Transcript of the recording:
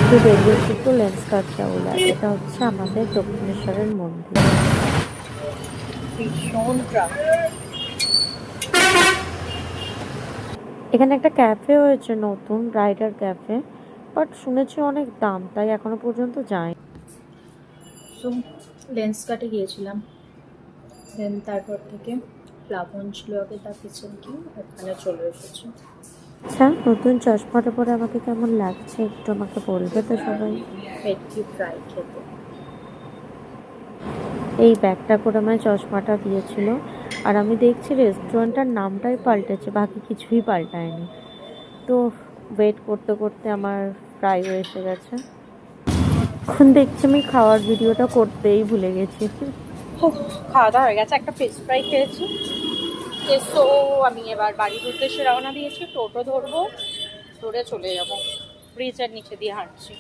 তো বেরিয়েছি তো লেন্সকার্ট চাউলা, এটা হচ্ছে আমাদের দক্ষিণেশ্বরের মন্দির। ভীষণ ট্রাফিক। এখানে একটা ক্যাফে হয়েছে নতুন, রাইডার ক্যাফে, বাট শুনেছি অনেক দাম, তাই এখনো পর্যন্ত যাই। তো লেন্স কাটে গিয়েছিলাম, দেন তারপর থেকে প্লাবন ছিল আগে, তার পিছন কি ওখানে চলে এসেছি। আচ্ছা, নতুন চশমাটা পরে আমাকে কেমন লাগছে একটু আমাকে বলবে তো সবাই? ভেটকি ফ্রাই খেতে। এই ব্যাগটা করে আমায় চশমাটা দিয়েছিল। আর আমি দেখছি রেস্টুরেন্টটার নামটাই পাল্টেছে, বাকি কিছুই পাল্টায়নি। তো ওয়েট করতে করতে আমার প্রায় এসে গেছে। এখন দেখছি আমি খাওয়ার ভিডিওটা করতেই ভুলে গেছি। খাওয়া দাওয়া হয়ে গেছে, একটা ফিশ ফ্রাই খেয়েছি। সো আমি এবার বাড়ির উদ্দেশ্যে রওনা দিয়েছি, টোটো ধরবো, ধরে চলে যাবো, ব্রিজের নিচে দিয়ে হাঁটছি।